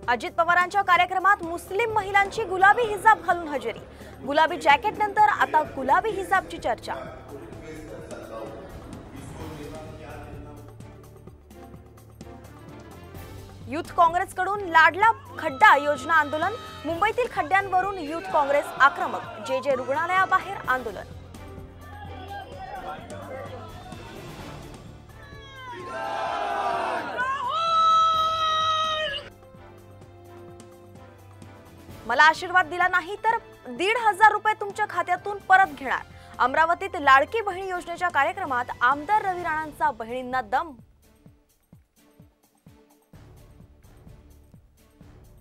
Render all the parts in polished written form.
अजित पवारांच्या कार्यक्रमात मुस्लिम महिलांची गुलाबी हिजाब घालून हजेरी। गुलाबी जॅकेट नंतर आता गुलाबी हिजाबची चर्चा। युथ काँग्रेसकडून लाडला खड्डा योजना आंदोलन। मुंबईतील खड्ड्यांवरून युथ काँग्रेस आक्रमक। जे रुग्णालयाबाहेर आंदोलन। मला आशीर्वाद दिला नाही तर 1,500 रुपये तुमच्या खात्यातून परत घेणार। अमरावतीत लाडकी बहीण योजनेच्या कार्यक्रमात आमदार रवी राणांचा बहिणींना दम।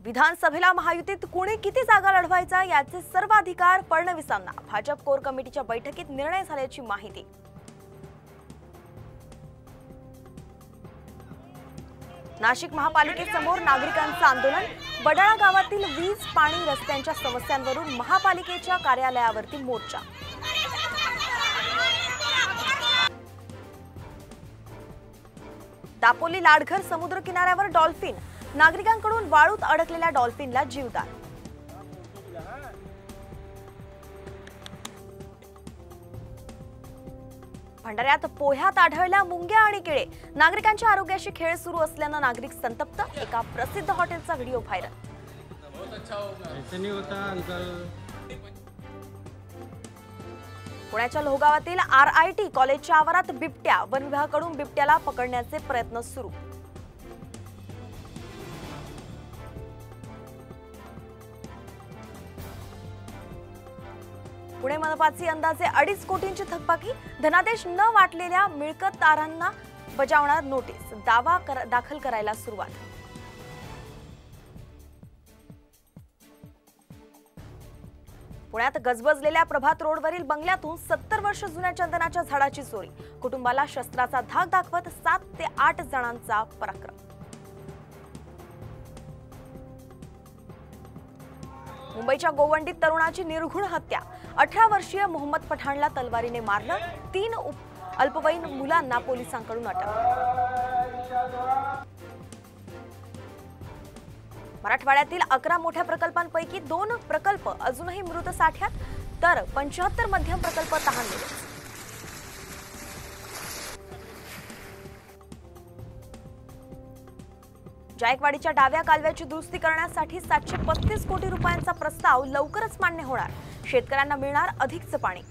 विधानसभेला महायुतीत कुणी किती जागा लढवायचा याचे सर्व अधिकार फडणवीसांना। भाजप कोर कमिटीच्या बैठकीत निर्णय झाल्याची माहिती। नाशिक महापालिकेसमोर नागरिकांचं आंदोलन। वडाळा गावातील वीज, पाणी, रस्त्यांच्या समस्यांवरून महापालिकेच्या कार्यालयावरती मोर्चा। दापोली लाडघर समुद्र किनाऱ्यावर डॉल्फिन। नागरिकांकडून वाळूत अडकलेल्या डॉल्फिनला जीवदान। भंडाऱ्यात पोह्यात आढळल्या मुंग्या आणि किडे। नागरिकांच्या आरोग्याशी खेळ सुरू असल्यानं नागरिक संतप्त। एका प्रसिद्ध हॉटेलचा व्हिडिओ व्हायरल। पुण्याच्या लोहगावातील RIT कॉलेजच्या आवारात बिबट्या। वन विभागाकडून बिबट्याला पकडण्याचे प्रयत्न सुरू। पुणे मनपाची अंदाजे 2.5 कोटींची थकबाकी। धनादेश न वाटलेल्या मिळकतदारांना बजावणार नोटीस। दावा दाखल करायला सुरुवात। पुण्यात गजबजलेल्या प्रभात रोडवरील बंगल्यातून 70 वर्ष जुन्या चंदनाच्या झाडाची चोरी। कुटुंबाला शस्त्राचा धाक दाखवत 7 ते 8 जणांचा पराक्रम। मुंबईच्या गोवंडीत तरुणाची निर्घृण हत्या। 18 वर्षीय मोहम्मद पठाणला तलवारीने मारलं। 3 अल्पवयीन मुलांना पोलिसांकडून अटक। मराठवाड्यातील 11 मोठ्या प्रकल्पांपैकी 2 प्रकल्प अजूनही मृत साठ्यात, तर 75 मध्यम प्रकल्प तहानलेले। जायकवाडीच्या डाव्या कालव्याची दुरुस्ती करण्यासाठी 735 कोटी रुपयांचा प्रस्ताव लवकरच मान्य होणार। शेतकऱ्यांना मिळणार अधिकचं पाणी।